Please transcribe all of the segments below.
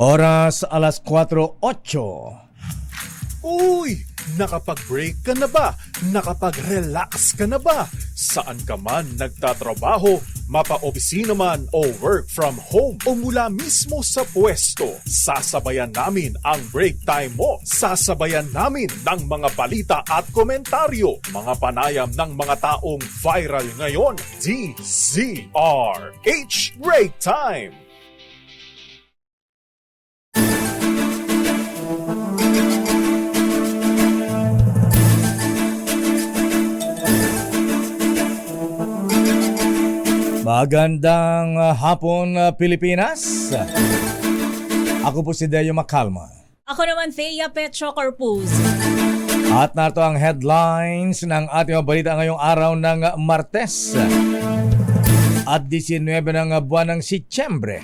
Oras alas 4:08. Uy! Nakapag-break ka na ba? Nakapag-relax ka na ba? Saan ka man nagtatrabaho, mapa-opisina man o work from home o mula mismo sa pwesto, sasabayan namin ang break time mo. Sasabayan namin ng mga balita at komentaryo, mga panayam ng mga taong viral ngayon. DZRH Break Time! Magandang hapon, Pilipinas. Ako po si Deo Macalma. Ako naman, Thea Petro Corpus. At narito ang headlines ng ating mga balita ngayong araw ng Martes at 19 ng buwan ng Setyembre.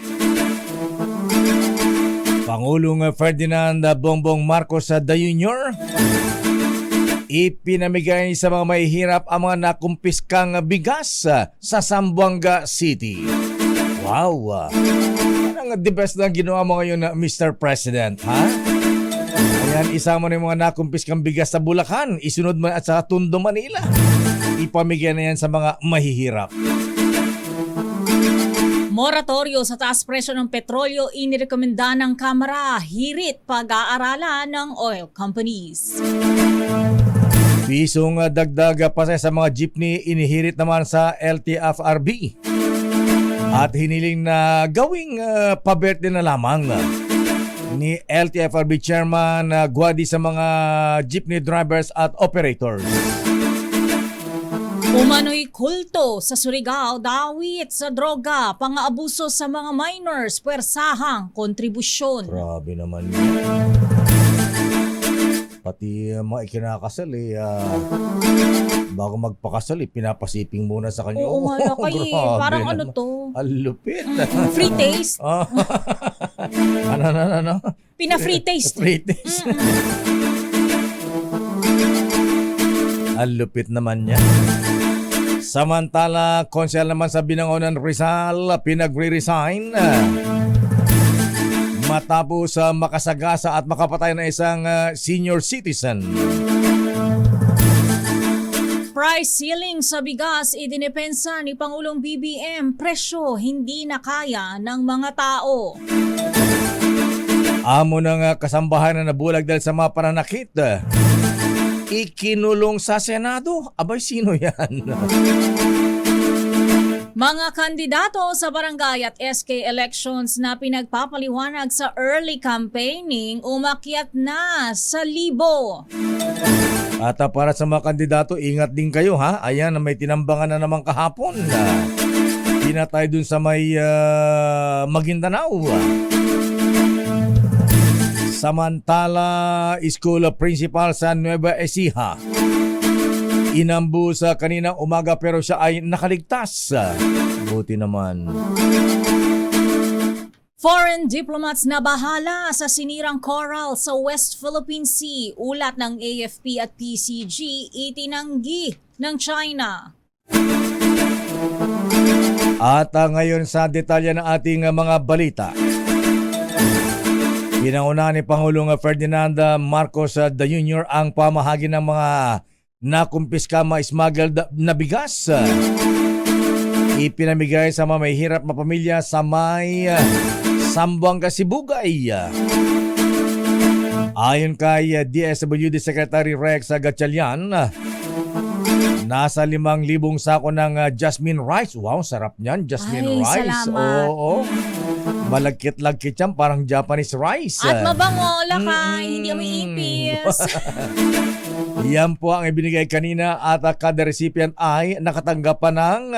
Pangulong Ferdinand Bongbong Marcos Jr. ipinamigay sa mga mahihirap ang mga nakumpiskang bigas sa Zamboanga City. Wow! Ang the best na ginawa mo ngayon, Mr. President, ha? Ayan, isama na yung mga nakumpiskang bigas sa Bulacan, isunod mo at sa Tondo, Manila. Ipamigay na yan sa mga mahihirap. Moratoryo sa taas presyo ng petrolyo inirekomenda ng Kamara. Hirit pag-aaralan ng oil companies. Pisong dagdag pasay sa mga jeepney inihirit naman sa LTFRB. At hiniling na gawing pa-birthday na lamang ni LTFRB Chairman Guadi sa mga jeepney drivers at operators. Umano'y kulto sa Surigao, dawit sa droga, pang-aabuso sa mga minors, pwersahang kontribusyon. Grabe naman yun. Pati mga ikinakasal bago magpakasal pinapasiping muna sa kanya. Oo nga, kay parang naman. ano to? Ang lupit. Free taste? Ano? Pina-free taste. Free taste. Ang lupit naman niya. Samantala, konsel naman sa Binangonan Rizal, pinagre-resign matapos makasagasa at makapatay na isang senior citizen. Price ceiling sa bigas idinepensa ni Pangulong BBM, presyo hindi na kaya ng mga tao. Amo ng kasambahan na nabulag dahil sa mga pananakit. Ikinulong sa Senado. Abay, sino yan? Mga kandidato sa barangay at SK elections na pinagpapaliwanag sa early campaigning umakyat na sa 1,000. At para sa mga kandidato, ingat din kayo, ha? Ayan, may tinambangan na naman kahapon. Pinatay dun sa may Maguindanao. Samantala, school principal sa Nueva Ecija inambu sa kaninang umaga pero siya ay nakaligtas. Buti naman. Foreign diplomats na bahala sa sinirang coral sa West Philippine Sea. Ulat ng AFP at PCG, itinanggi ng China. At ngayon sa detalye ng ating mga balita. Pinauna ni Pangulong Ferdinand Marcos Jr. ang pamahagi ng mga nakumpiska ma-smuggled na bigas. Ipinamigay sa mga mahihirap na pamilya sa may Zamboanga, Sibugay. Ayon kay DSWD Secretary Rex Gatchalian, nasa 5,000 sako ng jasmine rice. Wow, sarap niyan, jasmine Ay, rice. salamat. Oo. Malagkit-lagkit yan, parang Japanese rice. At mabango, lakay, hindi umiipis. Yan po ang ibinigay kanina at kada recipient ay nakatanggap pa ng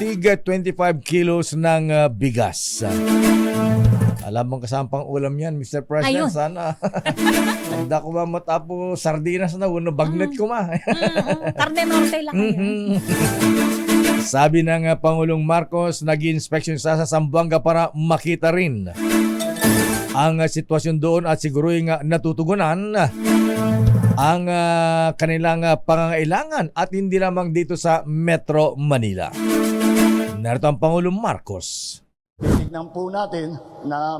tiga 25 kilos ng bigas. Alam mong kasampang ulam yan, Mr. President. Ayun. Sana. Hindi ko ba matapo sardinas na uno bagnet ko ma. Karne norte lakay. Sabi ng Pangulong Marcos, nag-inspection sa Zamboanga para makita rin ang sitwasyon doon at siguro'y natutugunan ang kanilang pangangailangan at hindi lamang dito sa Metro Manila. Narito ang Pangulong Marcos. Tignan po natin na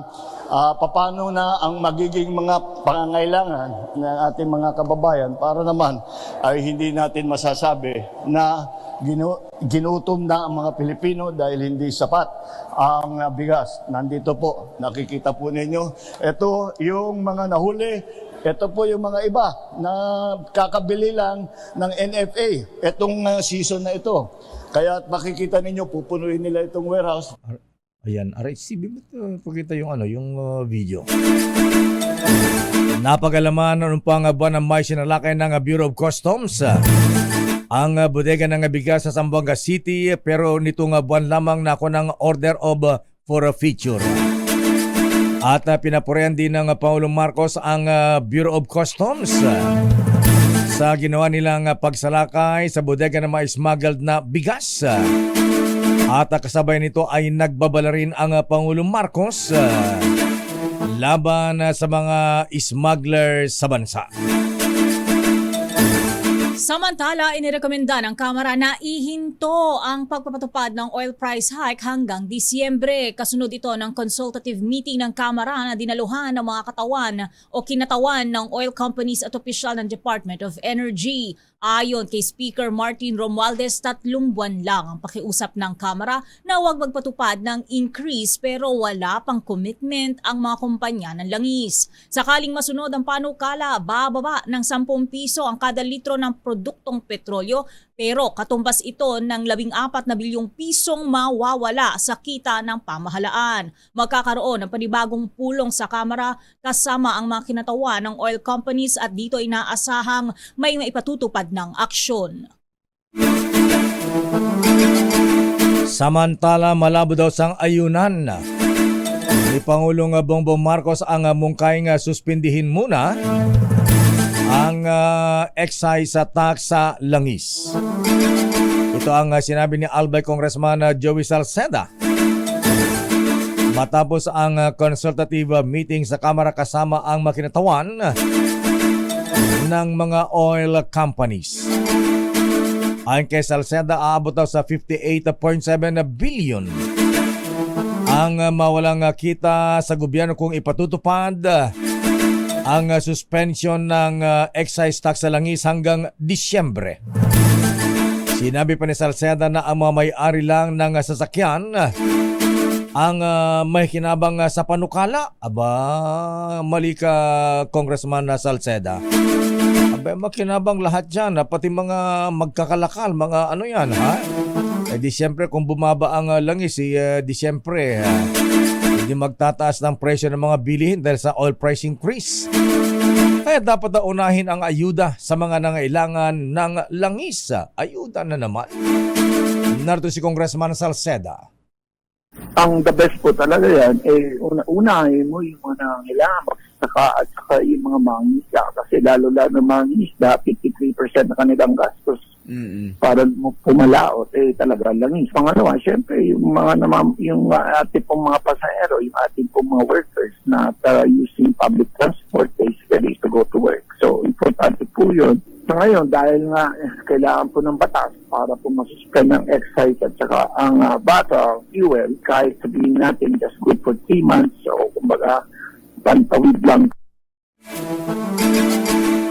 paano na ang magiging mga pangangailangan ng ating mga kababayan para naman ay hindi natin masasabi na ginutom na ang mga Pilipino dahil hindi sapat ang bigas. Nandito po, nakikita po ninyo. Ito yung mga nahuli. Ito po yung mga iba na kakabili lang ng NFA itong season na ito. Kaya makikita ninyo, pupunuin nila itong warehouse. Ayan, RHCB, pakita yung video. Napagalaman ng pang buwan ng May sinalakay ng Bureau of Customs ang bodega ng bigas sa Zamboanga City, pero nitong buwan lamang na ako ng order of for a feature. At pinapurihan din ng Pangulong Marcos ang Bureau of Customs sa ginawa nilang pagsalakay sa bodega ng mga smuggled na bigas. At kasabay nito ay nagbabala rin ang Pangulong Marcos laban sa mga smuggler sa bansa. Samantala, inirekomenda ng Kamara na ihinto ang pagpapatupad ng oil price hike hanggang Disyembre. Kasunod ito ng consultative meeting ng Kamara na dinaluhan ng mga katawan o kinatawan ng oil companies at opisyal ng Department of Energy. Ayon kay Speaker Martin Romualdez, 3 buwan lang ang pakiusap ng Kamara na huwag magpatupad ng increase pero wala pang commitment ang mga kumpanya ng langis. Sakaling masunod ang panukala, bababa ng 10 piso ang kada litro ng produktong petrolyo, pero katumbas ito ng 14 na bilyong pisong mawawala sa kita ng pamahalaan. Magkakaroon ng panibagong pulong sa Kamara kasama ang mga kinatawan ng oil companies at dito inaasahang may maipatutupad ng aksyon. Samantala, malabo daw sang ayunan ni Pangulong Bongbong Marcos ang mungkayang suspindihin muna ang excise tax sa langis. Ito ang sinabi ni Albay Congressman Joey Salceda matapos ang consultative meeting sa Kamara kasama ang makinatawan ng mga oil companies. Ayon kay Salceda, aabot daw sa 58.7 billion ang mawalang kita sa gobyerno kung ipatutupad ang suspension ng excise tax sa langis hanggang Disyembre. Sinabi pa ni Salceda na ang mga may-ari lang ng sasakyan ang may kinabang sa panukala. Aba, mali ka, Congressman Salceda. Aba, makinabang lahat dyan, pati mga magkakalakal, mga ano yan, ha? Di siyempre kung bumaba ang langis, di siyempre hindi magtataas ng presyo ng mga bilihin dahil sa oil price increase. Kaya dapat na unahin ang ayuda sa mga nangailangan ng langis. Ayuda na naman. Narito si Congressman Salceda. Ang the best po talaga yan, unahin mo yung mga nangangailangan at saka yung mga mangingisda. Kasi lalo-lalo mangingisda, 53% na kanilang gastos para pumalaot, talaga langis. Pangalawa, syempre, yung ating pong mga pasahero, yung ating pong mga workers na using public transport basically to go to work. So, importante po yun. So ngayon, dahil nga kailangan po ng batas para po masuspend ng excise at saka ang bata fuel, kahit sabihin natin just good for 3 months, so kumbaga, pantawid lang.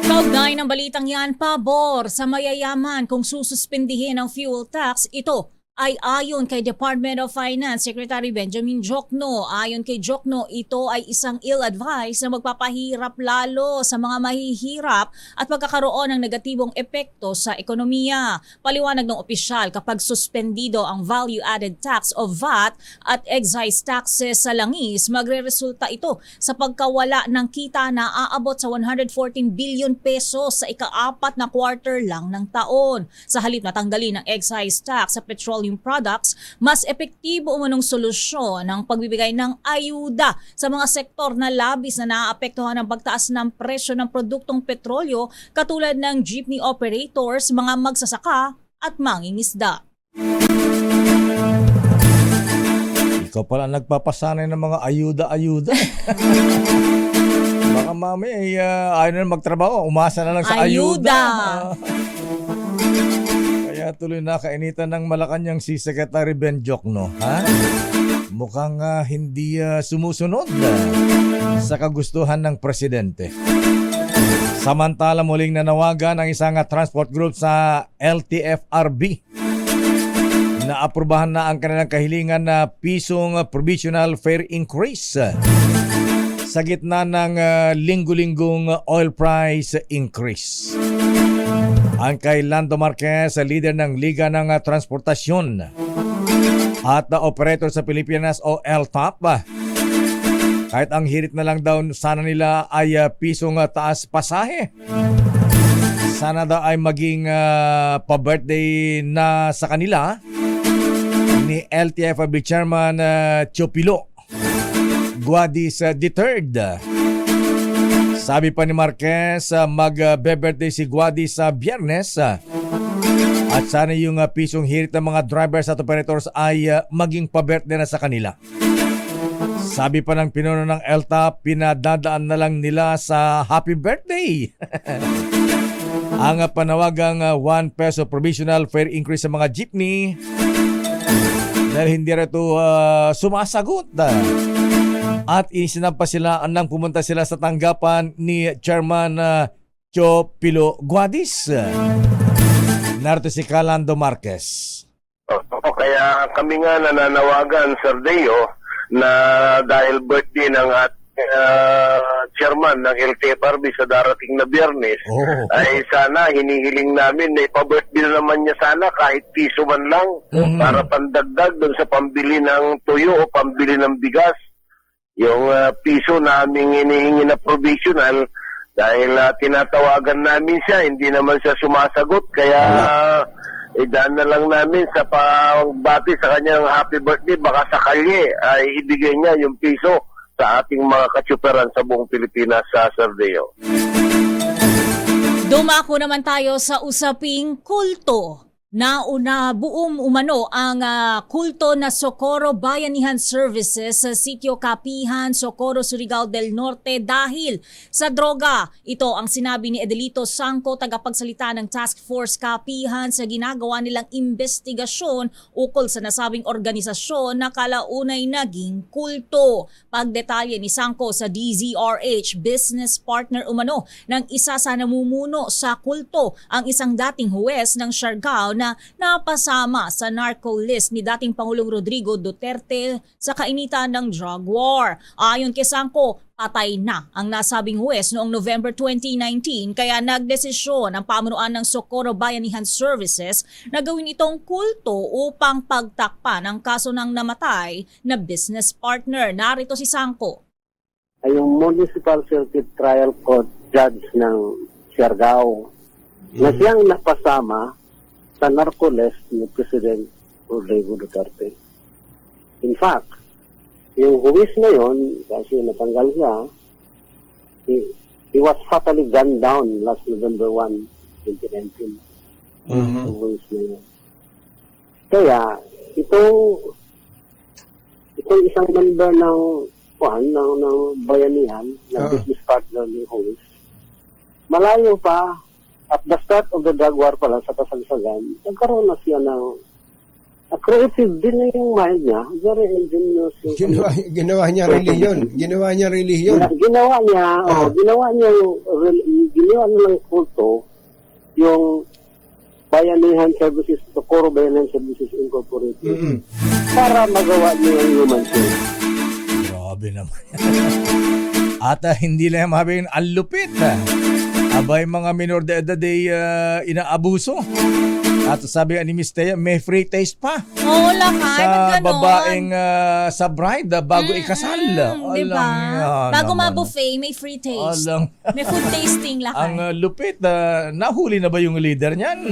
Kaugnay ng balitang yan, pabor sa mayayaman kung sususpindihin ang fuel tax. Ito ay ayon kay Department of Finance Secretary Benjamin Jokno. Ayon kay Jokno, ito ay isang ill-advised na magpapahirap lalo sa mga mahihirap at magkakaroon ng negatibong epekto sa ekonomiya. Paliwanag ng opisyal, kapag suspendido ang value-added tax o VAT at excise taxes sa langis, magre-resulta ito sa pagkawala ng kita na aabot sa 114 billion pesos sa ika-4 na quarter lang ng taon. Sa halip na tanggalin ang excise tax sa petroleum products, mas epektibo umanong solusyon ang pagbibigay ng ayuda sa mga sektor na labis na naaapektuhan ng pagtaas ng presyo ng produktong petrolyo katulad ng jeepney operators, mga magsasaka at mangingisda. Ikaw pala nagpapasanay ng mga ayuda-ayuda. Baka mami ayaw na magtrabaho, umasa na lang sa ayuda. Kaya tuloy na kainitan ng Malacanang si Secretary Ben Jokno, ha? mukhang hindi sumusunod sa kagustuhan ng presidente. Samantala muling nanawagan ang isang transport group sa LTFRB na aprubahan na ang kanilang kahilingan na pisong provisional fare increase sa gitna ng linggo-linggong oil price increase. Ang kay Lando Marquez, leader ng Liga ng Transportasyon at operator sa Pilipinas o LTAP, kahit ang hirit na lang daw sana nila ay pisong taas pasahe. Sana daw ay maging pa-birthday na sa kanila ni LTFRB Chairman Chopilo Guadis III. Sabi pa ni Marquez, mag-birthday si Guadis sa Biyernes at sana yung pisong hirit ng mga drivers at operators ay maging pa-birthday na sa kanila. Sabi pa ng pinuno ng LTAP, pinadadaan na lang nila sa happy birthday ang panawagang 1 peso provisional fare increase sa mga jeepney dahil hindi rito sumasagot. At isinampa sila nang pumunta sila sa tanggapan ni Chairman Chopilo Guadis. Narito si Calando Marquez. Kaya kami nga nananawagan, Sir Deo, na dahil birthday ng chairman ng LTFRB sa darating na Biyernes, ay sana hinihiling namin na ipa-birthday naman niya sana kahit piso man lang para pandagdag doon sa pambili ng tuyo o pambili ng bigas. Yung piso naming hinihingi na provisional dahil tinatawagan namin siya, hindi naman siya sumasagot, kaya idaan na lang namin sa pagbati sa kanyang happy birthday, baka sakali ay ibigay niya yung piso sa ating mga katsuperan sa buong Pilipinas sa Sardeo. Dumako naman tayo sa usaping kulto. Nauna buong umano ang kulto na Socorro Bayanihan Services sa Sitio Kapihan, Socorro, Surigao del Norte dahil sa droga. Ito ang sinabi ni Edelito Sangco, tagapagsalita ng Task Force Kapihan sa ginagawa nilang investigasyon ukol sa nasabing organisasyon na kalaunay naging kulto. Pagdetalye ni Sangco sa DZRH, business partner umano ng isa sa namumuno sa kulto, ang isang dating huwes ng Siargao na napasama sa narco list ni dating Pangulong Rodrigo Duterte sa kainitan ng drug war. Ayon kay Sangco, patay na ang nasabing huwes noong November 2019 kaya nagdesisyon ang pamunuan ng Socorro Bayanihan Services na gawin itong kulto upang pagtakpan ang kaso ng namatay na business partner. Narito si Sangco. Ay yung Municipal Circuit Trial Court Judge ng Siargao na siyang napasama sa narco-list ni President Rodrigo Duterte. In fact, yung huwis na yun, kasi natanggal siya, he was fatally gunned down last November 1, 2019. Yung huwis na yun. Kaya, itong isang member ng bayanihan, ng business partner ni Huwis, malayo pa, at the start of the drug war pala sa kasagsagan, nagkaroon na siya ng creative din na yung mind niya. Very ingenious. Ginawa niya relihiyon. Ginawa niya ng kulto yung Bayanihan Services, Socorro Bayanihan Services Incorporated. Para magawa niya yung human soul. Grabe naman. At hindi lang mabing ang lupit. Abay mga minor de edad ay inaabuso. At sabi ni Miss Thea, may free taste pa. Oo, lakay. Sa babaeng sa bride bago ikasal. Diba? Bago naman. ma-buffet, may free taste. Alang. May food tasting lakay. Ang lupit, nahuli na ba yung leader niyan?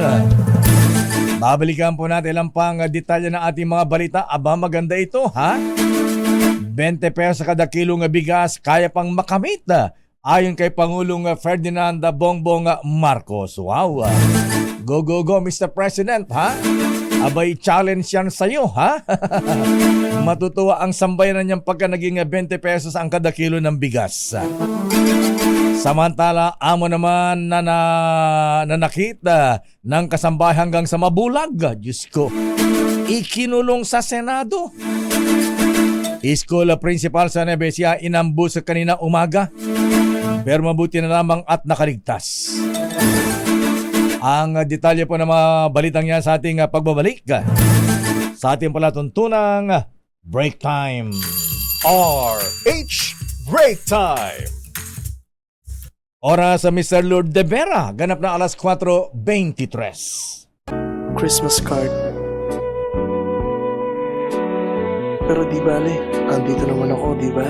Babalikan po natin lang pang detalye ng ating mga balita. Aba, maganda ito, ha? 20 pesos kada kilong bigas, kaya pang makamit. Ayon kay Pangulong Ferdinand Bongbong Marcos. Wow! Go, go, go, Mr. President, ha? Abay, challenge yan sa'yo, ha? Matutuwa ang sambayanan niyang pagka naging 20 pesos ang kada kilo ng bigas. Samantala, amo naman na nakita ng kasambahay hanggang sa mabulag. Diyos ko, ikinulong sa Senado. School principal sa Nevesia inambus sa kanina umaga. Pero mabuti na lamang at nakaligtas. Ang detalye po ng mga balitang yan sa ating pagbabalik sa ating palatuntunang Break Time. RH Break Time. Oras sa Mr. Lourdes de Vera, ganap na alas 4:23. Christmas card. Pero di bale, andito naman ako, di ba?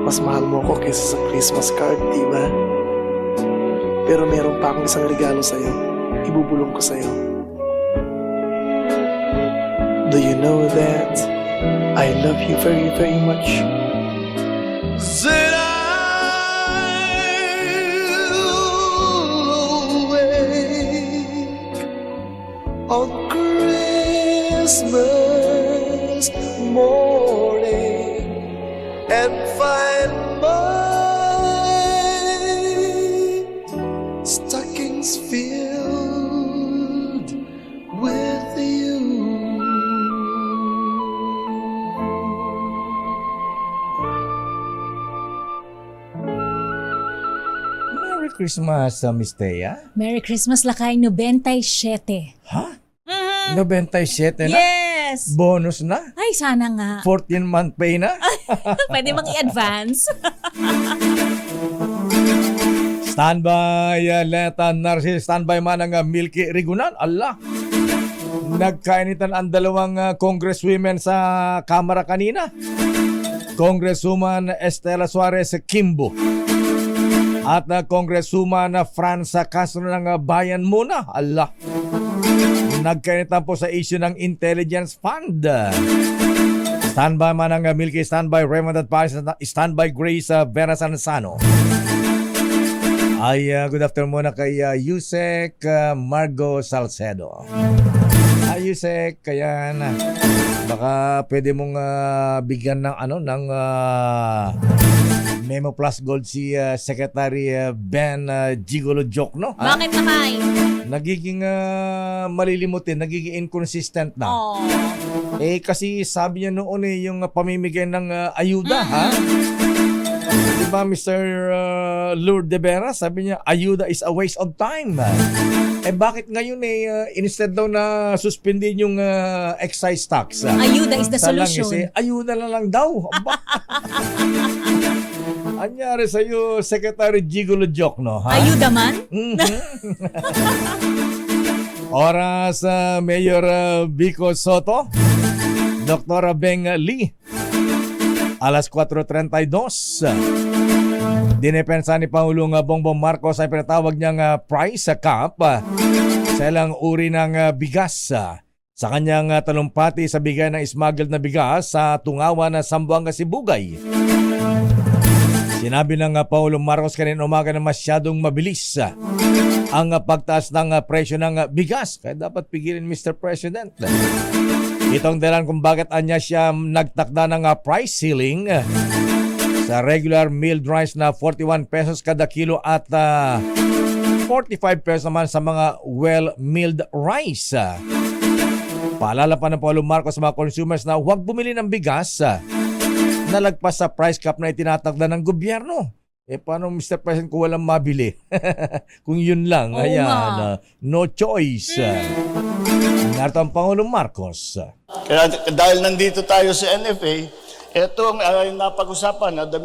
Mas mahal mo ako kaysa sa Christmas card, di ba? Pero meron pa akong isang regalo sa'yo. Ibubulong ko sa'yo. Do you know that I love you very, very much? On Christmas morning and find my stockings filled with you. Merry Christmas, Miss Thea. Merry Christmas, Lakay, 97. Ha? 97 na? Yes! Bonus na? Ay, sana nga. 14-month pay na? Pwede mang i-advance. Standby, Leta Narcis. Standby man ang Milky Rigunan. Allah! Nagkainitan ang dalawang congresswomen sa Kamara kanina. Congresswoman Estela Suarez Kimbo at Congresswoman Franza Castro ng Bayan Muna. Allah! Nagkainitan po sa issue ng Intelligence Fund. Standby man ang Milky, standby Raymond at Paz, standby Grace Vera Sanzano. Ay, good afternoon muna kay Yusek Margo Salcedo. Ay, Yusek, kaya na. Baka pwede mong bigyan ng Memo Plus Gold si Secretary Ben Gigolo Jokno. Bakit naman? Nagiging malilimutin, nagiging inconsistent na. Oh. Kasi sabi niya noon yung pamimigay ng ayuda, ha? Diba, Mr. Lourdes de Vera, sabi niya, ayuda is a waste of time. Bakit ngayon instead daw na suspendin yung excise tax? Ayuda is the solution. Ayuda na lang daw. Anyari sa'yo, Secretary Gigolo Jokno, ha? Ayuda man? Oras Mayor Vico Soto, Dr. Beng Lee, alas 4:32. Dinepensa ni Pangulong Bongbong Marcos ay pinatawag niyang price cap sa ilang uri ng bigas sa kanyang talumpati sa bigay ng smuggled na bigas sa Tungawan na Zamboanga, Sibugay. Sinabi ng Pangulong Marcos kanina umaga na masyadong mabilis ang pagtaas ng presyo ng bigas. Kaya dapat pigilin, Mr. President. Itong dahilan kung bakit anya siya nagtakda ng price ceiling sa regular milled rice na 41 pesos kada kilo at 45 pesos naman sa mga well-milled rice. Paalala pa ng Pangulong Marcos sa mga consumers na huwag bumili ng bigas na lagpas sa price cap na itinatagda ng gobyerno. Paano, Mr. President, kung walang mabili? Kung yun lang, ayan, no choice. Narito ang Pangulong Marcos. Kaya dahil nandito tayo sa NFA, itong napag-usapan na the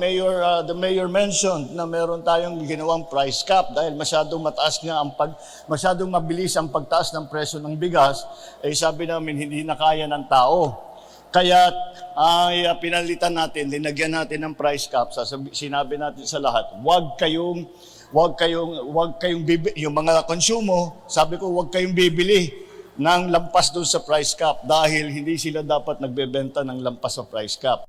mayor mentioned na meron tayong ginawang price cap dahil masyadong mataas nga masyadong mabilis ang pagtaas ng presyo ng bigas, sabi namin hindi na kaya ng tao. Kaya pinalitan natin, linagyan natin ng price cap. Sinabi natin sa lahat, wag kayong yung mga konsumo, sabi ko wag kayong bibili ng lampas doon sa price cap dahil hindi sila dapat nagbebenta ng lampas sa price cap.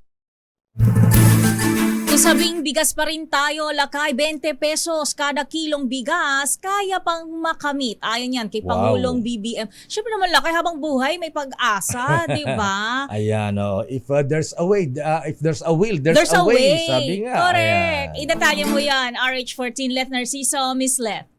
Kung sabing bigas pa rin tayo, Lakay, 20 pesos kada kilong bigas, kaya pang makamit. Ayon yan kay Pangulong BBM. Siyempre naman, Lakay, habang buhay, may pag-asa, di ba? Ayan, if there's a way, if there's a will, there's a way. Sabi nga. Correct. Idetalye mo yan. RH14, Leth Narciso, Miss Leth.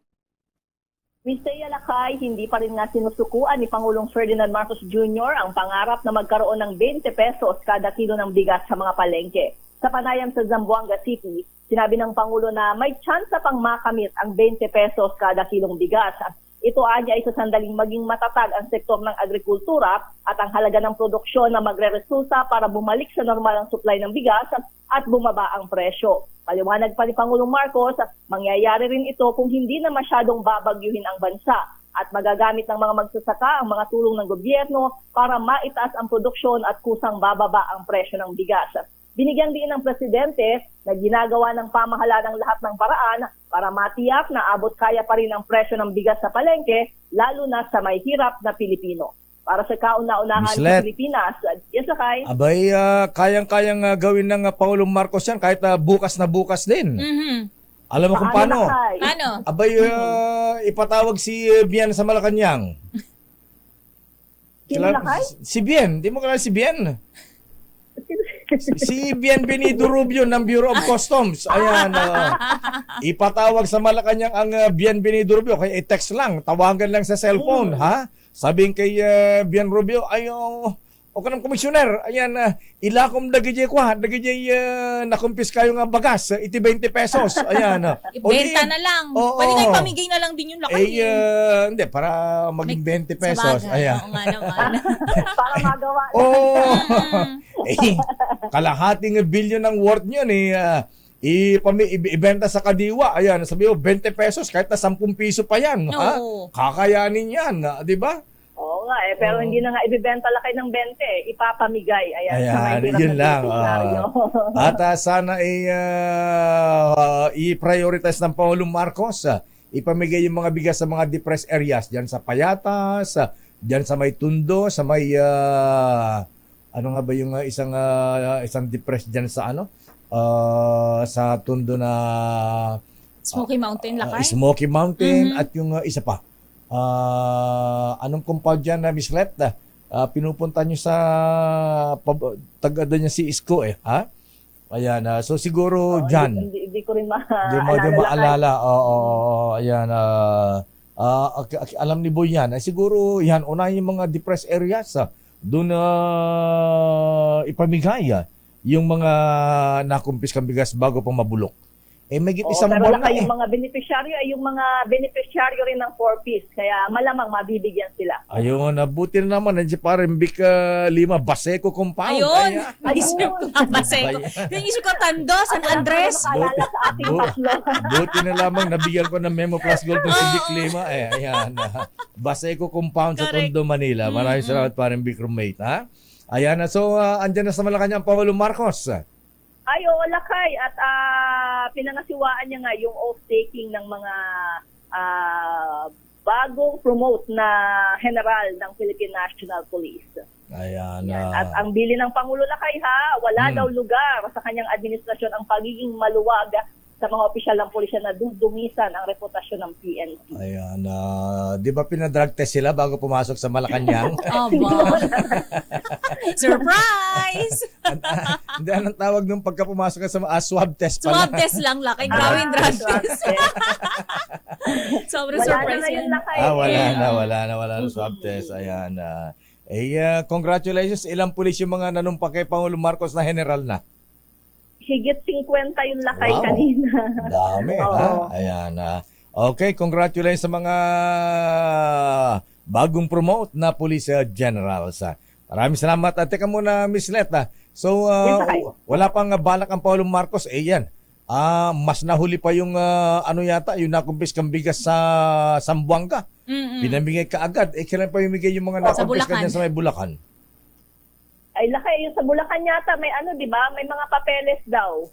Mr. Yalakay, hindi pa rin nga sinusukuan ni Pangulong Ferdinand Marcos Jr. ang pangarap na magkaroon ng 20 pesos kada kilo ng bigas sa mga palengke. Sa panayam sa Zamboanga City, sinabi ng Pangulo na may tsansa pang makamit ang 20 pesos kada kilong bigas. Ito anya ay sa sandaling maging matatag ang sektor ng agrikultura at ang halaga ng produksyon na magre-resulta para bumalik sa normal ang supply ng bigas at bumaba ang presyo. Paliwanag pa ni Pangulong Marcos, mangyayari rin ito kung hindi na masyadong babagyuhin ang bansa at magagamit ng mga magsasaka ang mga tulong ng gobyerno para maitaas ang produksyon at kusang bababa ang presyo ng bigas. Binigyang diin ng Presidente na ginagawa ng pamahalaan ang lahat ng paraan para matiyak na abot kaya pa rin ang presyo ng bigas sa palengke, lalo na sa may hirap na Pilipino. Para sa kauna-unahan sa Pilipinas, yes, Akay? Abay, kayang-kayang gawin ng Pangulong Marcos yan kahit bukas na bukas din. Alam mo kung paano? Paano? Abay, ipatawag si Bien sa Malacanang. Sino, Lakay? Si Bien. Di mo kilala si Bien? Si Bienvenido Rubio ng Bureau of Customs. Ayan, ipatawag sa Malacanang ang Bienvenido Rubio. Kaya i-text lang, tawagan lang sa cellphone, ha? Sabihin kay Bien Rubio, ayaw, o ka ng komisyoner, ayan, ilakom dagijay kwa, dagijay nakumpis kayo nga bagas, iti 20 pesos, ayan. Ibenta na lang. Pwede nga ipamigay na lang din yung lakay. Hindi, para maging 20 pesos. Ayan. Oo nga naman. Para magawa. Kalahating bilyon ang worth nyo ibenta sa kadiwa. Ayan, sabi mo, 20 pesos, kahit na 10 piso pa yan. No. Ha? Kakayanin yan, di ba? Oo nga pero hindi na nga ibibenta lakay ng 20, ipapamigay. Ayan, sa may hirap yun na lang. scenario. At sana i-prioritize ng Pangulong Marcos, ipamigay yung mga bigas sa mga depressed areas, dyan sa Payatas, dyan sa may Tundo, sa may, ano nga ba yung isang depressed dyan sa sa Tundo na Smoky Mountain, lakay? Smoky Mountain at yung isa pa. Anong compound dyan na Miss Let? Pinupunta nyo sa tagada niya si Isko ha? Ayan, so siguro dyan. Hindi ko rin maalala. Ayan, alam ni Boy yan. Siguro yan, unahin yung mga depressed areas. Doon ipamigay yung mga nakumpis kang bigas bago pang mabulok. May isang pero wala yung mga beneficiaryo ay yung mga beneficiaryo rin ng 4-piece. Kaya malamang mabibigyan sila. Ayun, buti na naman. Nandiyan parang Lima, Baseco compound. Ayun. Baseco. Yung isip ko, Tando, San Andres. Buti na lamang nabigyan ko ng Memo Plus Gold ng Civic Lima. Ayan. Baseco compound sa Tondo, Manila. Maraming salamat parang big roommate. Ha? Ayan, so andyan na sa Malacanang Pangulong Marcos. Lakay. At pinangasiwaan niya nga yung oath-taking ng mga bagong promote na general ng Philippine National Police. Ayan. At ang bili ng Pangulo, Lakay, wala daw lugar sa kanyang administrasyon ang pagiging maluwag sa mga opisyal ng pulisya na dudumisan ang reputasyon ng PNP. Ayan. Di ba pinadrug test sila bago pumasok sa Malacanang? Surprise! Hindi, anong tawag nung pagka pumasok ka sa swab test pala? Swab test lang, lakay. Gawin drug test. Sobrang surprise yan. Wala na swab test. Ayan. Congratulations. Ilang pulis yung mga nanumpa kay Pangulong Marcos na general na? Higit 50 yung lakay kanina. Dami, ha? Ayan. Okay, congratulations sa mga bagong promote na police generals. Maraming salamat. Teka muna, Miss Let. So, wala pang balak ang Pangulong Marcos. Yan. Mas nahuli pa yung yung nakumpis kang bigas sa Zamboanga. Pinamigay ka agad. Kailan pa bimigay yung mga nakumpis ka dyan sa may Bulacan? Ay, lakay, yung sa Bulacan yata, may di ba? May mga papeles daw.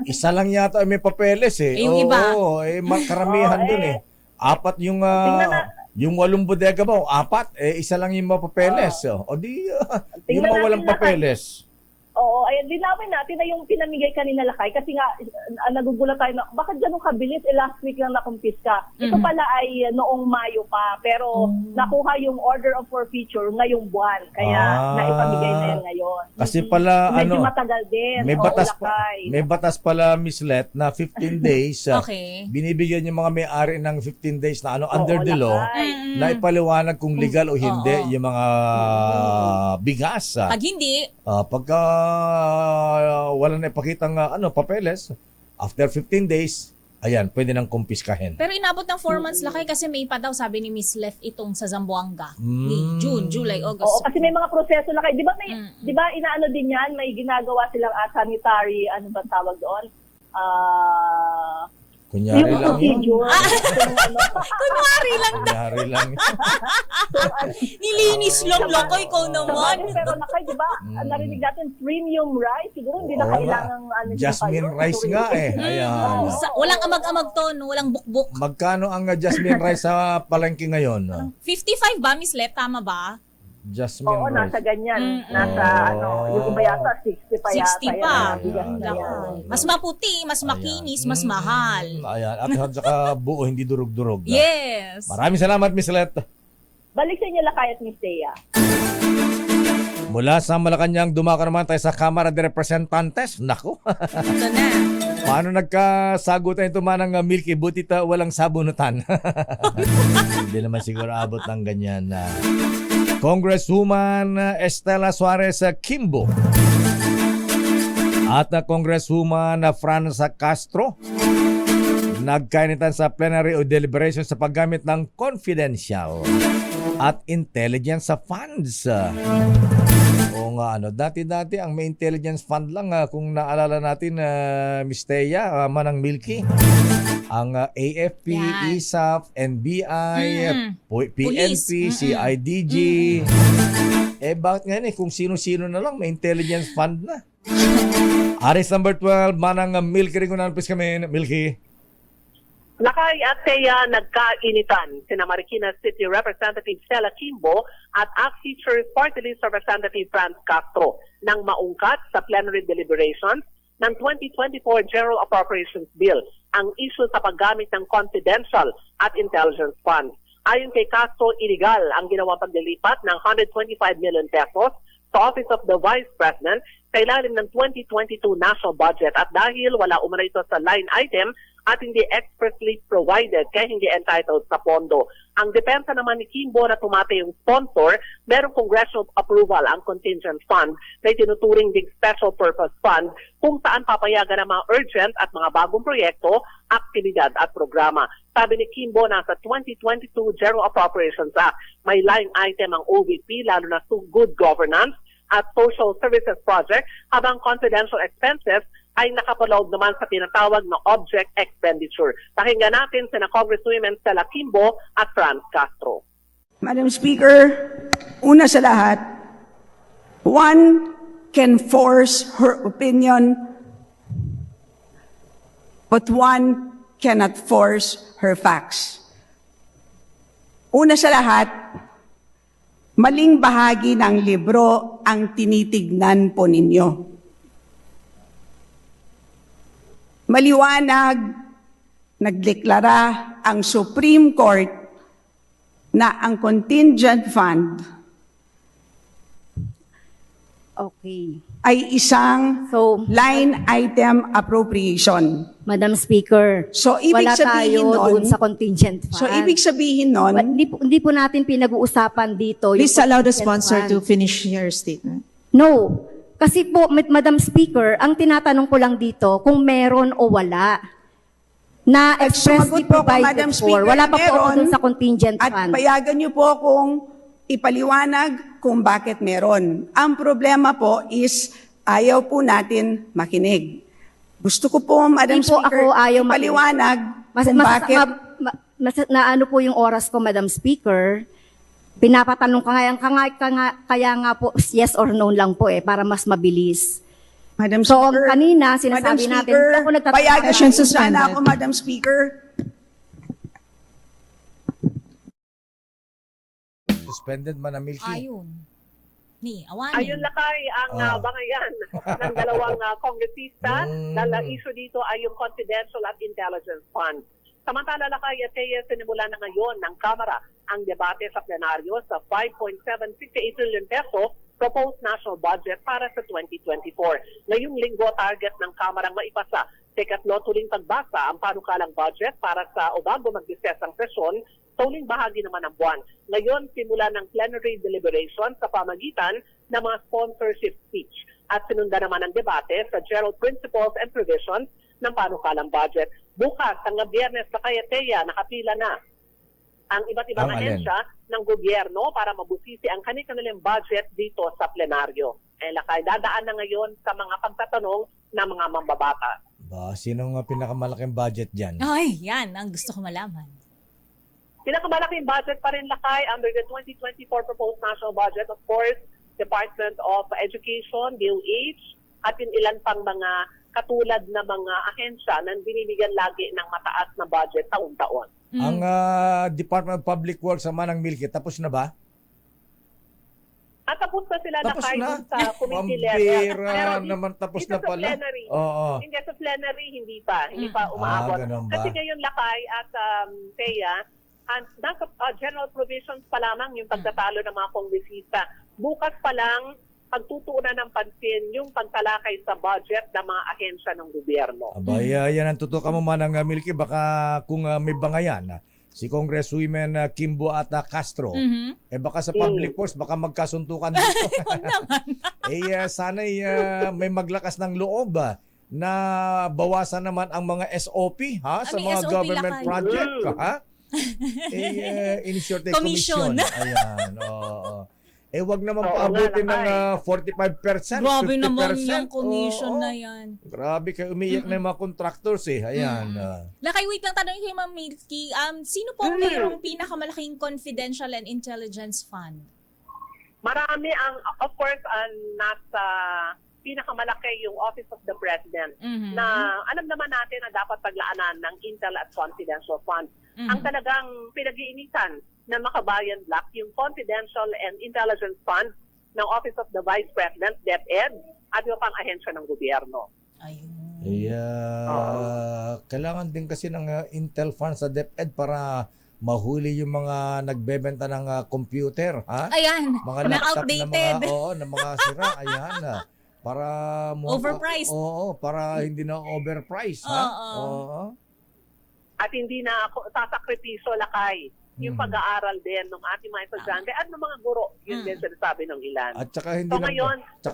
Isa lang yata may papeles Yung iba. Karamihan dun 4 yung 8 bodega mo, 4, isa lang yung mapapeles. Yung mawalang papeles. Oo, ayan, linawin natin na yung pinamigay kanina Lakay kasi nga nagugulat tayo na bakit ganun kabilis, last week lang nakumpiska. Ito pala ay noong Mayo pa, pero nakuha yung order of forfeiture ngayong buwan, kaya naipamigay na yan ngayon. Kasi pala medyo matagal din. may batas pala, Miss Let, na 15 days. Okay. Binibigyan yung mga may-ari ng 15 days na under the law na ipaliwanag kung legal o hindi yung mga bigas. Pag hindi, Pagka wala na ipakitang papeles, after 15 days, ayan, pwede nang kumpiskahin. pero inabot ng 4 months Lakay kasi May pa daw, sabi ni Miss Left itong sa Zamboanga. Ni June, July, August. Oo, kasi may mga proseso Lakay. Di ba inaano din yan, may ginagawa silang sanitary, ano ba tawag doon? Kunyari lang yun. Kunwari lang daw. Kunyari lang. Nilinis lang Lakay, ikaw naman. Pero Lakay, di ba, narinig natin premium rice, siguro hindi na Oo kailangan Jasmine rice nga eh. Ayan. Walang amag-amag to, no? Walang bukbuk. Magkano ang jasmine rice sa palengke ngayon? 55 ba, Miss Left? Tama ba? Jasmine Oo, rice. nasa ganyan. Nasa, yung iba yata, 60 pa yata. 60 pa. Yan. Mas maputi, mas makinis, mas mahal. Ayan. At saka buo, hindi durog-durog. Yes. Maraming salamat, Miss Let. Balik sa inyo Lakay at Miss Thea. Mula sa Malacanang, dumaka naman tayo sa Kamara de Representantes. Nako. Ito na. Paano nagkasagutan ito manang Milky? Buti walang sabunutan. Hindi naman siguro abot ng ganyan. Congresswoman Estela Suarez Kimbo at Congresswoman Franza Castro nagkainitan sa plenary o deliberation sa paggamit ng confidential at intelligence funds. O nga, dati-dati ang may intelligence fund lang, kung naalala natin, Miss Thea, Manang Milky, ang AFP, ISAF, NBI, PNP, CIDG. Bakit ngayon kung sino-sino na lang may intelligence fund na? Aris number 12, Manang Milky, rin ko nalapis kami, Milky. Lakay at Thea, nagkainitan sina Marikina City Representative Stella Kimbo at ACT Teachers Party List Representative Franz Castro nang maungkat sa plenary deliberations ng 2024 General Appropriations Bill ang issue sa paggamit ng confidential at intelligence funds. Ayon kay Castro, illegal ang ginawang paglilipat ng 125 million pesos sa Office of the Vice President sa ilalim ng 2022 national budget at dahil wala umano ito sa line item at hindi expressly provided kaya hindi entitled sa pondo. Ang depensa naman ni Kimbo na tumatay yung sponsor, merong congressional approval ang contingent fund na itinuturing ding special purpose fund kung saan papayagan ang mga urgent at mga bagong proyekto, aktibidad at programa. Sabi ni Kimbo, nasa 2022 General Appropriations Act, may line item ang OVP lalo na to good governance at social services project habang confidential expenses ay nakapaloob naman sa tinatawag na object expenditure. Pakinggan natin sina Congresswomen Stella Kimbo at Franz Castro. Madam Speaker, una sa lahat, one can force her opinion, but one cannot force her facts. Una sa lahat, maling bahagi ng libro ang tinitignan po ninyo. Maliwanag, nagdeklara ang Supreme Court na ang contingent fund ay isang line item appropriation. Madam Speaker, So, ibig wala sabihin tayo nun, doon sa contingent fund. So, ibig sabihin nun, Hindi po natin pinag-uusapan dito. Please yung allow the contingent sponsor fund. to finish your statement. No. Kasi po, Madam Speaker, ang tinatanong ko lang dito kung meron o wala na expressly sumagot po ako, provided Madam for. Speaker, Wala pa po ako meron, doon sa contingent at fund. payagan niyo po akong ipaliwanag kung bakit meron. Ang problema po is ayaw po natin makinig. Gusto ko po, Madam Hindi po Speaker, ako ayaw ipaliwanag kung bakit... na ano po yung oras ko, Madam Speaker, pinapatanong kaya nga po yes or no lang po para mas mabilis. Madam So, Speaker, kanina, sinasabi Madam natin, Speaker, ako nagtatanong. payagan Session niyo suspended. sana ako, Madam Speaker. Suspended man ang Milky. Ayun. Ni awanin. Ayun lakay ang bangayan ng dalawang kongresista dahil ang issue dito ay yung confidential at intelligence fund. Samantala lakay at sinimula na ngayon ng Kamara ang debate sa plenaryo sa 5.768 trillion peso proposed national budget para sa 2024. Ngayong linggo target ng Kamarang maipasa sa ikatlo tuling pagbasa ang panukalang budget para sa o bago mag-recess ang sesyon sa huling bahagi naman ng buwan. Ngayon, simula ng plenary deliberation sa pamagitan ng mga sponsorship speech at sinunda naman ang debate sa general principles and provisions ng panukalang budget. Bukas, ang Biyernes na Kayateya, nakapila na ang iba't ibang ahensya ng gobyerno para mabusisi ang kanilang budget dito sa plenaryo. Lakay, dadaan na ngayon sa mga pagtatanong ng mga mambabata. Sino nga pinakamalaking budget dyan? Ay, yan ang gusto ko malaman. Pinakamalaking budget pa rin lakay under the 2024 proposed national budget, of course, Department of Education, DOH, at yung ilan pang mga katulad na mga ahensya na binibigyan lagi ng mataas na budget taon-taon. Ang Department of Public Works sa Manang Milky, tapos na ba? At tapos na sila Tapos lakay na? dun sa committee level. Pambira naman, tapos na pala. Plenary, Oo. Hindi sa plenary, hindi pa umaabot. Ganun ba? Kasi ngayon lakay at Thea, nasa general provisions pa lamang yung pagtatalo ng mga kongresista. Bukas pa lang, pagtutuunan ng pansin yung pagtalakay sa budget ng mga ahensya ng gobyerno. Yan ang tutukan mo Manang Milky, baka kung may bangayan, si Congresswomen Kimbo at Castro, baka sa public force, baka magkasuntukan dito. Sana may maglakas ng loob na bawasan naman ang mga SOP sa mga SOP government lakay? project. In short, commission. Ayan, oo. Wag naman paabutin ng 45%, 50%. Grabe naman yung commission na yan. Grabe, kayo umiyak na yung mga contractors Ayan. Lakay, wait lang, tanong kay Ma'am Milky, sino po mayroong pinakamalaking confidential and intelligence fund? Marami of course, nasa pinakamalaki yung Office of the President na alam naman natin na dapat paglaanan ng Intel at Confidential Fund. Ang talagang pinag-iinitan na makabayan black yung Confidential and Intelligence Fund ng Office of the Vice President, DepEd, at yung pang ahensya ng gobyerno. Kailangan din kasi ng Intel Fund sa DepEd para mahuli yung mga nagbebenta ng computer. Ayan, mga na laptop outdated. na mga sira. Ayan. Para overpriced. Para hindi na overpriced. Oo. At hindi na sasakripisyo lakay yung pag-aaral din ng ating mga estudyante at ng mga guro. Yun din sinasabi ng ilan. At saka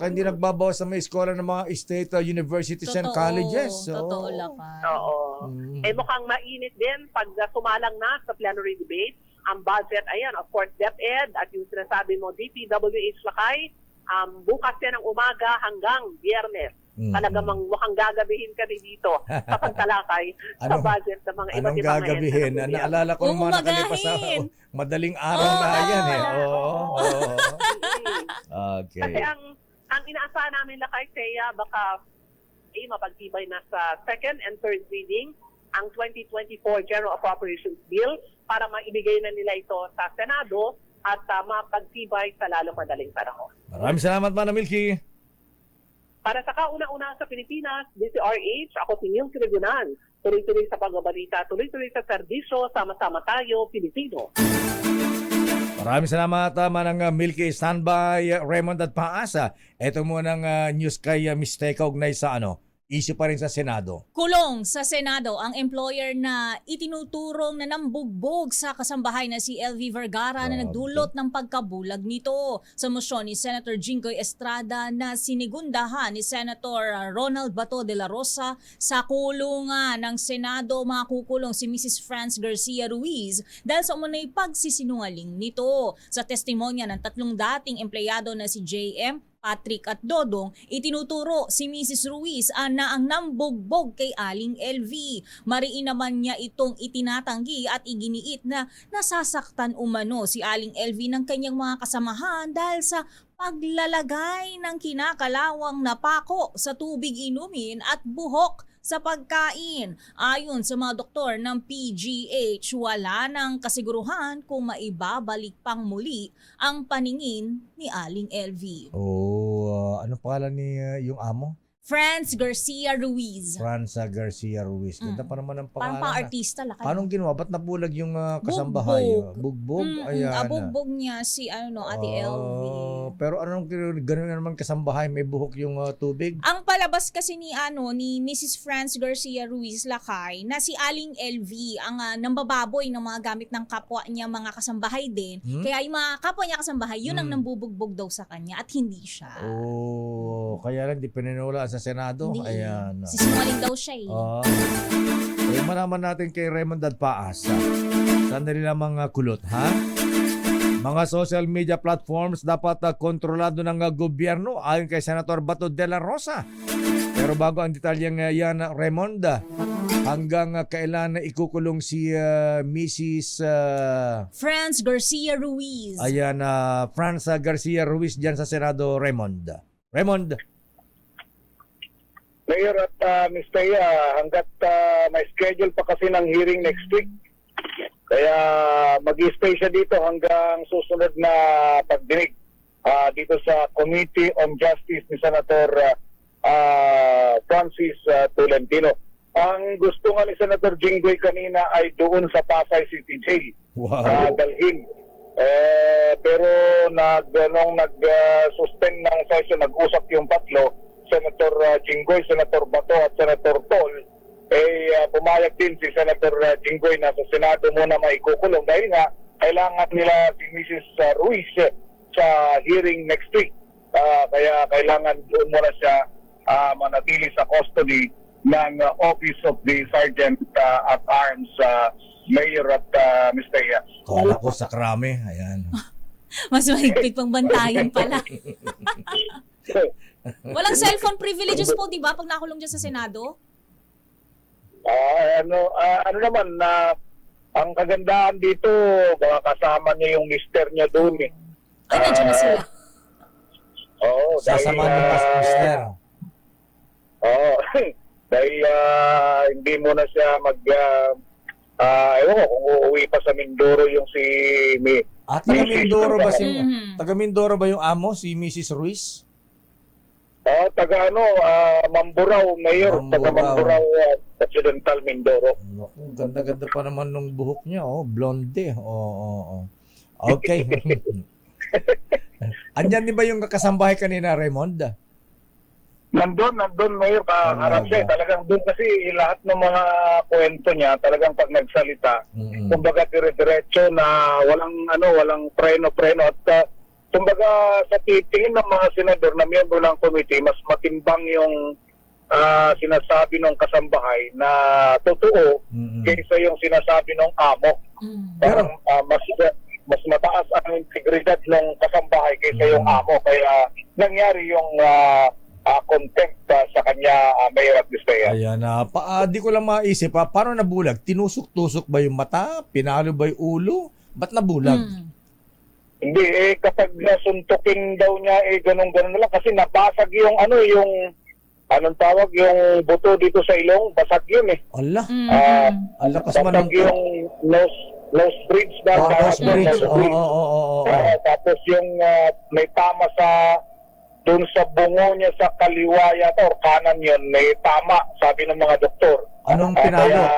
hindi nagbabawas sa mga eskwela ng mga state universities and colleges. Totoo lakay. Oo. Mukhang mainit din pag sumalang na sa plenary debate. Ang budget, ayan, of course, DepEd at yung sinasabi mo, DPWH lakay, bukas yan ng umaga hanggang Biyernes. Talagang mukhang gagabihin kami dito sa pagtalakay sa budget ng mga iba't ibang gagabihin? Naalala ko naman nakalipas sa madaling araw na yan Okay. Kasi ang inaasahan namin lakay, Thea, baka mapagtibay na sa second and third reading ang 2024 General Appropriations Bill para maibigay na nila ito sa Senado at mapagtibay sa lalong madaling panahon. Maraming salamat, Manang Milky. Para sa kauna-una sa Pilipinas, DCRH, ako si Neil Trigunan. Tuloy-tuloy sa pagbabalita, tuloy-tuloy sa serbisyo, sama-sama tayo, Pilipino. Maraming salamat, Manang Milky. Standby, Raymond at Paasa. Ito muna ng news kay Mistake kaugnay sa issue pa rin sa Senado. Kulong sa Senado ang employer na itinuturong na nambugbog sa kasambahay na si LV Vergara na nagdulot ng pagkabulag nito. Sa mosyon ni Senator Jinggoy Estrada na sinigundahan ni Senator Ronald Bato de la Rosa sa kulungan ng Senado, makukulong si Mrs. Franz Garcia Ruiz dahil sa umunay pagsisinungaling nito. Sa testimonya ng tatlong dating empleyado na si JM, Patrick at Dodong, itinuturo si Mrs. Ruiz na ang nambugbog kay Aling LV. Mariin naman niya itong itinatanggi at iginiit na nasasaktan umano si Aling LV ng kanyang mga kasamahan dahil sa paglalagay ng kinakalawang na pako sa tubig inumin at buhok sa pagkain. Ayon sa mga doktor ng PGH, wala nang kasiguruhan kung maibabalik pang muli ang paningin ni Aling LV. Ano pangalan ni yung amo? Franz Garcia Ruiz. Franza Garcia Ruiz. Ganda pa naman ang pangalan. Parang pang-artista lang. Paano ginawa? Ba't nabulag yung kasambahay? Bugbog? Ayan. Abugbog niya si Ate LV. Pero anong gano'n naman kasambahay? May buhok yung tubig? Ang palabas kasi ni Mrs. Franz Garcia Ruiz Lakay na si Aling LV ang nambababoy ng mga gamit ng kapwa niya mga kasambahay din. Kaya yung mga kapwa niya kasambahay, yun ang nambubugbog daw sa kanya at hindi siya. Kaya lang di pinanula sa Senado. Hindi. Ayan. Sisinungaling daw siya Malaman natin kay Raymond Dadpaas. Sandali lamang kulot, ha? Mga social media platforms dapat kontrolado ng gobyerno ayon kay Senator Bato de la Rosa. Pero bago ang detalyeng yan, Raymond, hanggang kailan ikukulong si Mrs. Franz Garcia Ruiz. Ayan, Franz Garcia Ruiz dyan sa Senado, Raymond. Mayor at Ms. Taya, hanggat may schedule pa kasi ng hearing next week. Kaya mag-stay siya dito hanggang susunod na pagdinig dito sa Committee on Justice ni Senator Francis Tolentino. Ang gusto nga ni Senator Jinggoy kanina ay doon sa Pasay City Jail. Wow. Dalhin. Pero nung nag-suspend ng session, nag-usap yung tatlo, Senator Jinggoy, Senator Bato at Senator Tol, pumayag din si Senator Jinggoy na sa Senado muna maikukulong dahil nga kailangan nila si Mrs. Ruiz sa hearing next week. Kaya kailangan doon muna siya manatili sa custody ng Office of the Sergeant at Arms, Mayor at Ms. Taya. Kala ko sa krame. Ayan. Mas mahigpit pang bantayan pala. Walang cellphone privileges po, di ba, pag nakulong dyan sa Senado? Ano naman, ang kagandahan dito, baka kasama niya yung mister niya doon eh. Ay, nandiyan na sila. Oo. Sasama ng mister. Oo. Dahil hindi mo na siya ewan ko kung uuwi pa sa Mindoro yung si taga Mindoro ba taga Mindoro ba yung amo, si Mrs. Ruiz? Taga Mamburao, Mayor. Taga Mamburao, Occidental, Mindoro. Ganda-ganda pa naman nung buhok niya, blonde. Okay. Andyan din ba yung kasambahay kanina, Raymond? Nandun, Mayor, kaharap siya. Talagang doon kasi lahat ng mga kwento niya, talagang pag nagsalita, kumbaga dire-diretso na walang preno-preno. At kumbaga sa titingin ng mga senador na miyembro ng committee, mas matimbang yung sinasabi ng kasambahay na totoo kaysa yung sinasabi ng amo. Parang mas mataas ang integridad ng kasambahay kaysa yung amo. Kaya nangyari yung contempt sa kanya, Mayor at Bisaya. Ayan, di ko lang maisip, paano nabulag? Tinusok-tusok ba yung mata? Pinalo ba yung ulo? Ba't nabulag? Hindi, kapag nasuntukin daw niya, ganun-ganun na lang. Kasi nabasag yung, anong tawag, yung buto dito sa ilong, basag yun eh. Allah. Basag yung nose bridge. Nose bridge. Tapos yung may tama doon sa bungo niya sa kaliwa yata or kanan yun, may tama, sabi ng mga doktor. Anong pinalo?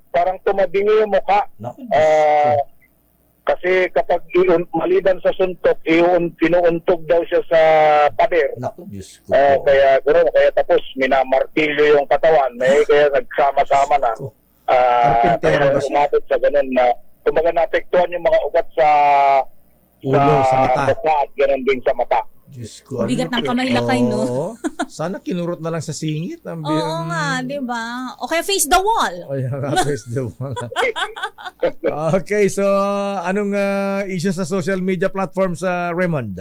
Parang tumadingi yung mukha. Kasi kapag maliban sa suntok, pinuuntog daw siya sa pader. Diyos ko. Kaya tapos minamartilyo yung katawan. Kaya nagsama-sama na. Kaya umabot sa ganun na kumbaga naapektuhan yung mga ugat sa ulo, sa mata. At ganun din sa mata. Diyos ko. Bigat ng kamay lakay, no? Sana kinurot na lang sa singit. Oo nga, di ba? O kaya face the wall. Face the wall. Okay, so anong issue sa social media platforms, Raymond?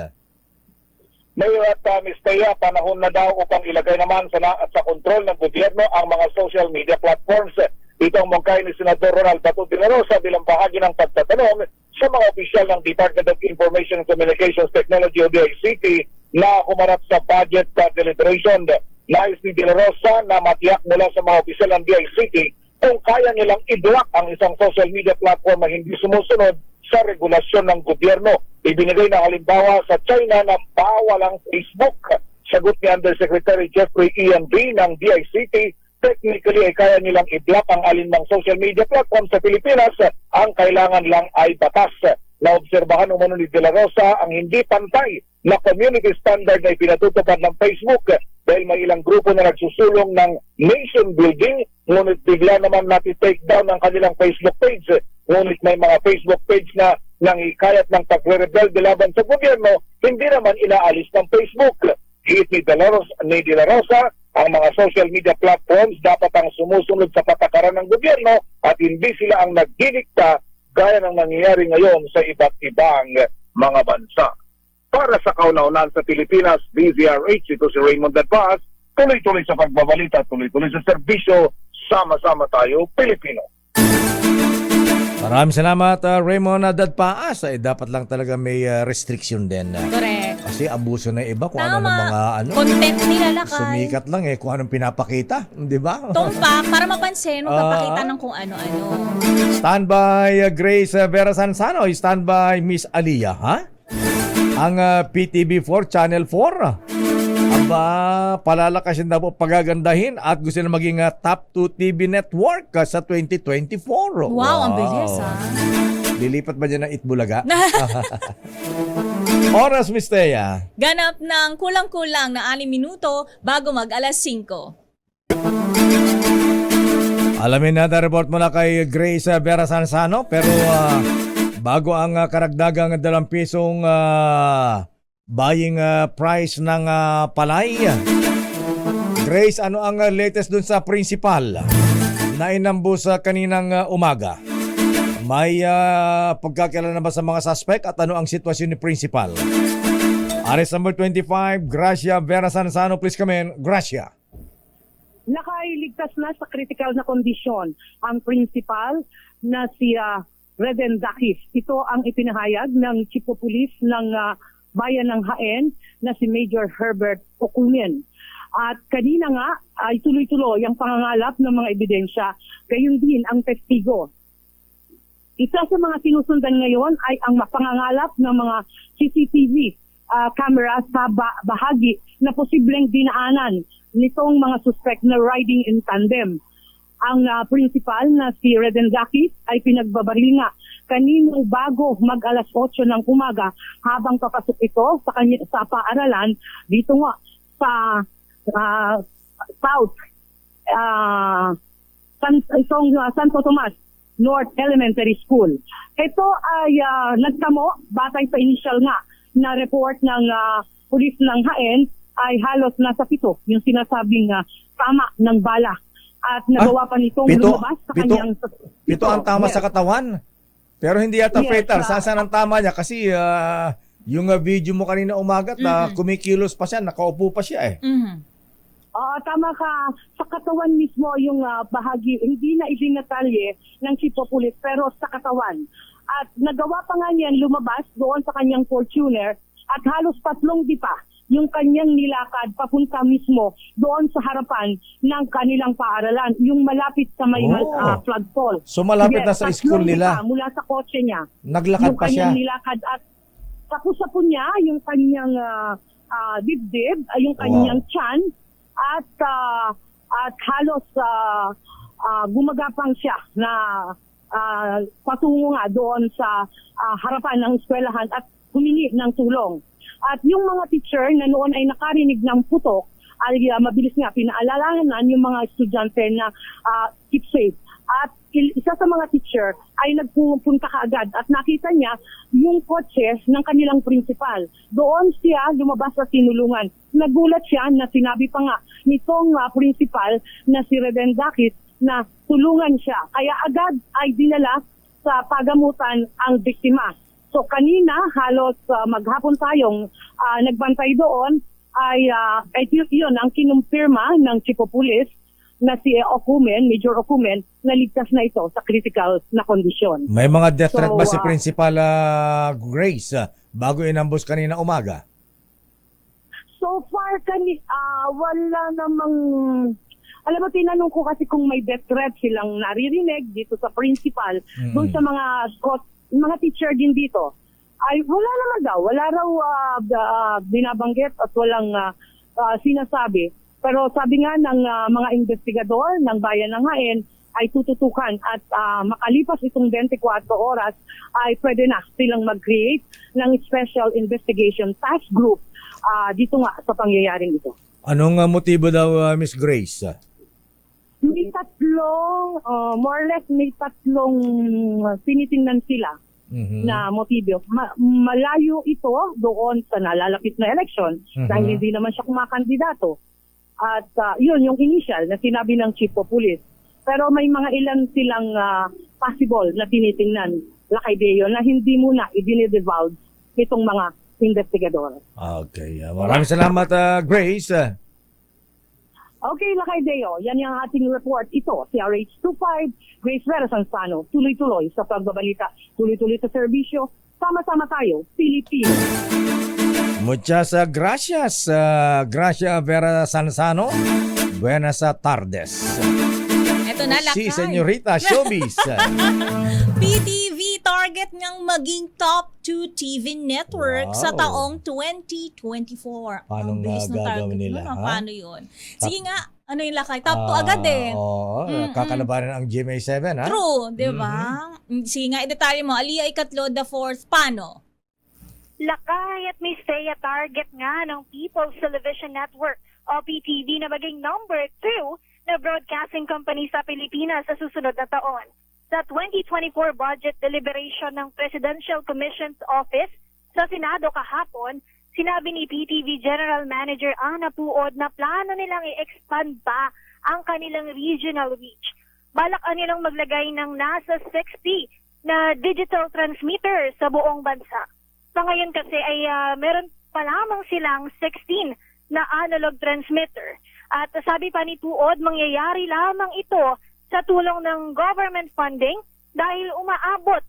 Mayor at Ms. Taya, panahon na daw upang ilagay naman sa kontrol ng gobyerno ang mga social media platforms. Ito ang mungkay ni Senador Ronald Bato de la Rosa bilang bahagi ng pagtatanong sa mga opisyal ng Department of Information and Communications Technology o DICT na kumarap sa budget deliberation. Nais ni De La Rosa na matiyak mula sa mga opisyal ng DICT kung kaya nilang i-block ang isang social media platform na hindi sumusunod sa regulasyon ng gobyerno. Ibinigay na halimbawa sa China na bawal ang Facebook. Sagot ni Undersecretary Jeffrey Ian B. ng DICT, technically ay kaya nilang i-block ang alinmang social media platform sa Pilipinas. Ang kailangan lang ay batas. Naobserbahan umano ni De La Rosa ang hindi pantay na community standard na ipinatutupad ng Facebook dahil may ilang grupo na nagsusulong ng nation building, ngunit bigla naman natin-take down ang kanilang Facebook page. Ngunit may mga Facebook page na nangikayat ng pagre-rebelde laban sa gobyerno, hindi naman inaalis ng Facebook. Hit ni De La Rosa, ang mga social media platforms dapat ang sumusunod sa patakaran ng gobyerno at hindi sila ang nagdidikta gaya ng nangyayari ngayon sa iba't ibang mga bansa. Para sa kauna-unahan sa Pilipinas, DZRH, ito si Raymond Dadpaas, tuloy-tuloy sa pagbabalita, tuloy-tuloy sa serbisyo, sama-sama tayo, Pilipino. Maraming salamat, Raymond Dadpaas. Dapat lang talaga may restriction din. Correct. Kasi abuso na iba kung Tama. ano ng mga Content nilalakay. sumikat lang kung anong pinapakita, di ba? Tumpak para mapansin, magpapakita ng kung ano-ano. Standby Grace Vera Sansano, standby Miss Aliyah, ha? Ang PTV4 Channel 4. Aba, palalakasin daw po pagagandahin at gusto na maging top 2 TV network sa 2024. Wow, ang bilis Lilipat ba dyan ng Itbulaga? Oras, Miss Thea. Ganap ng kulang-kulang na 6 minuto bago mag alas 5. Alamin natin report mula kay Grace Vera Sansano, pero bago ang karagdagang 2 pisong buying price ng palay. Grace, ano ang latest dun sa principal na inambus kaninang umaga? May pagkakilala na ba sa mga suspect at ano ang sitwasyon ni principal? Arrest number 25, Gracia Vera Sansano, please come in. Gracia. Nakailigtas na sa critical na kondisyon ang principal na si Reden Dakis. Ito ang ipinahayag ng Chief of Police ng Bayan ng Jaén na si Major Herbert Okumen. At kanina nga ay tuloy-tuloy ang pangangalap ng mga ebidensya, gayon din ang testigo. Isa sa mga sinusundan ngayon ay ang pangangalap ng mga CCTV camera sa bahagi na posibleng dinaanan nitong mga suspect na riding in tandem. Ang principal na si Reden Dakis ay pinagbabaril nga kanino bago mag alas 8 ng umaga habang papasok ito sa paaralan dito nga sa South Santo Tomas North Elementary School. Ito ay nagtamo batay sa initial nga na report ng pulis ng Jaén ay halos nasa 7 yung sinasabing tama ng bala. At nagawa pa nitong lumabas sa kanyang... Pito ang tama sa katawan. Pero hindi yata fatal. Saan ang tama niya? Kasi yung video mo kanina umaga na kumikilos pa siya, nakaupo pa siya Tama ka. Sa katawan mismo yung bahagi, hindi na ibinatalye ng Chief of Police, pero sa katawan. At nagawa pa nga niyan lumabas doon sa kanyang Fortuner at halos 3 dipa yung kanyang nilakad papunta mismo doon sa harapan ng kanilang paaralan, yung malapit sa may flagpole. So malapit na sa school nila. Mula sa kotse niya. Naglakad pa siya. Yung kanyang nilakad at kapusapo niya yung kanyang dibdib, yung kanyang tiyan at halos gumagapang siya na patungo nga doon sa harapan ng eskwelahan at humingi ng tulong. At yung mga teacher na noon ay nakarinig ng putok, ay mabilis nga pinaalalahanan yung mga estudyante na keep safe. At isa sa mga teacher ay nagpupunta kaagad at nakita niya yung kotse ng kanilang principal. Doon siya lumabas sa tinulungan. Nagulat siya na sinabi pa nga nitong principal na si Reden Dakis na tulungan siya. Kaya agad ay dinala sa pagamutan ang biktima. So kanina halos maghapon tayong nagbantay doon ay yun ang kinumpirma ng Chief of Police na si Ocumen, Major Ocumen, naligtas na ito sa critical na kondisyon. May mga death threat ba si So, Principal Grace bago inambos kanina umaga? So far, wala namang... Alam mo, tinanong ko kasi kung may death threat silang naririnig dito sa principal, doon sa mga teacher din dito. Ay, wala naman daw. Wala raw binabanggit at walang sinasabi. Pero sabi nga ng mga investigador ng Bayan ng Jaén ay tututukan at makalipas itong 24 oras ay pwede na silang mag-create ng Special Investigation Task Group dito nga sa pangyayaring ito. Anong motibo daw, Miss Grace? May tatlong, more or less may tatlong tinitingnan sila na motibo. Malayo ito doon sa nalalapit na election dahil hindi naman siya kumakandidato. At yun, yung initial na sinabi ng Chief of Police. Pero may mga ilan silang possible na tinitingnan, Lakay Deo, na hindi muna i-divulge itong mga investigador. Okay. Maraming salamat, Grace. Okay, Lakay Deo, yan yung ating report. Ito, si RH25, Grace Vera Sansano, tuloy-tuloy sa pagbabalita, tuloy-tuloy sa serbisyo, sama-sama tayo, Pilipino. Muchas gracias, Gracia Vera Sansano. Buenas tardes. Ito na, Lakay. Si Senyorita Showbiz. PTV target ngang maging top 2 TV network sa taong 2024. Paano Ang bilis ng gagawin target nila? nun, Ha? Paano yun? Sige nga, ano yung Lakay? Top 2 agad eh. Oo, kakalabanin ang GMA7, ha? True, di ba? Sige nga, i-detalye mo. Aliyah Ikatlo, the fourth, paano? Lakay at Miss Thea target nga ng People's Television Network o PTV na maging number 2 na broadcasting company sa Pilipinas sa susunod na taon. Sa 2024 budget deliberation ng Presidential Commission's Office sa Senado kahapon, sinabi ni PTV General Manager Ana Puod na plano nilang i-expand pa ang kanilang regional reach. Balak nilang maglagay ng nasa 60 na digital transmitter sa buong bansa. Sa ngayon kasi ay meron pa lamang silang 16 na analog transmitter. At sabi pa ni Puod, mangyayari lamang ito sa tulong ng government funding dahil umaabot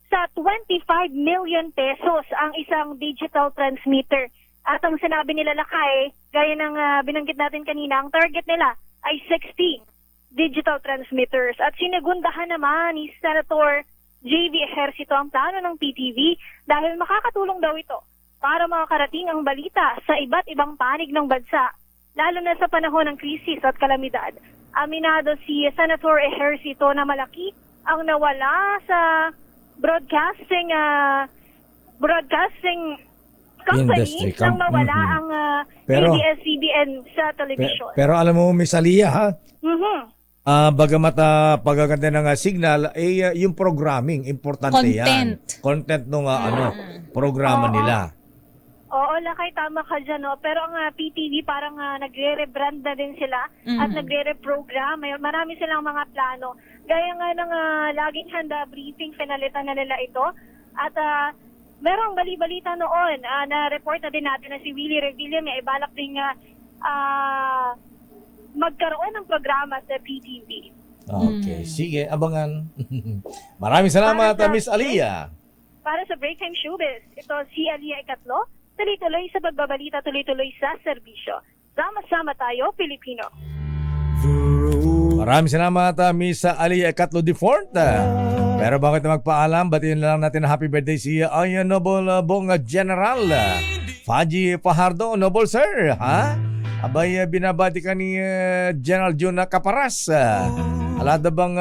sa 25 million pesos ang isang digital transmitter. At ang sinabi nila Lakay, gaya ng binanggit natin kanina, ang target nila ay 60 digital transmitters. At sinagundahan naman ni Senator J.V. Ejercito ang plano ng PTV dahil makakatulong daw ito para makakarating ang balita sa iba't ibang panig ng bansa, lalo na sa panahon ng krisis at kalamidad. Aminado si Senator Ejercito na malaki ang nawala sa broadcasting company Industry, nang mawala ang Pero- ABS-CBN sa television. Pero alam mo, Miss Aliyah, ha? Mhm. Bagamat pagaganda ng signal, yung programming, importante yan. Content ng programa nila. Oo, Lakay, tama ka dyan, no? Pero ang PTV parang nagre-rebrand na din sila at nagre-reprogram. Marami silang mga plano. Gaya nga ng laging handa briefing, pinalitan na nila ito. At merong bali-balita noon, na-report na din natin na si Willie Revilla may ibalak din magkaroon ng programa sa PTV. Okay, sige, abangan. Maraming salamat, Miss Aliyah. Para sa Break Time Showbiz, ito si Aliyah Ikatlo, tuloy-tuloy sa pagbabalita, tuloy-tuloy sa serbisyo. Sama-sama tayo, Pilipino. Maraming salamat, Miss Aliyah Ikatlo de Fort. Pero bakit na magpaalam, batiin lang natin na happy birthday si Ayan Noble Bong General Faji Fajardo. Noble Sir, ha? Abay, binabati ka ni General Jun Caparas. Alada bang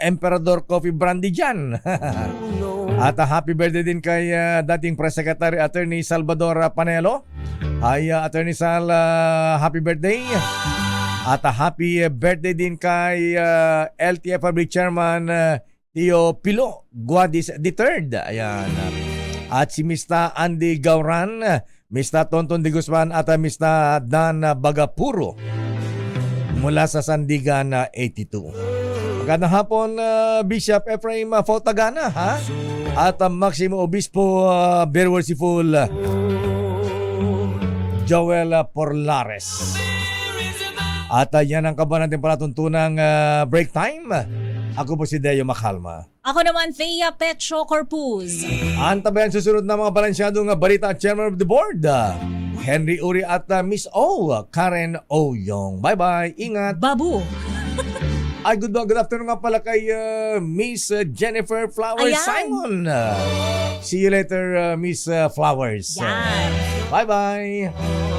Emperador Coffee Brandy dyan? At happy birthday din kay dating Press Secretary Attorney Salvador Panelo. Ay, Attorney Sal, happy birthday. At happy birthday din kay LTF Public Chairman Tio Pilo Guadis III. Ayan. At si Mr. Andy Gauran, Mr. Tonton de Guzman at Mr. Dan Bagapuro mula sa Sandigan 82. Magandang hapon, Bishop Ephraim Fautagana, ha? At Maximo Obispo Berworciful Joel Porlares. At yan ang kaba natin palatuntunang break time. Ako po si Deo Macalma. Ako naman, Thea Petro Corpuz. Antabayan susunod na mga balansyadong balita at Chairman of the Board, Henry Uri at Miss O, Karen Oyong. Bye-bye. Ingat. Babu. Ay, good afternoon nga pala kay Miss Jennifer Flowers Ayan. Simon. See you later, Miss Flowers. Yan. Bye-bye.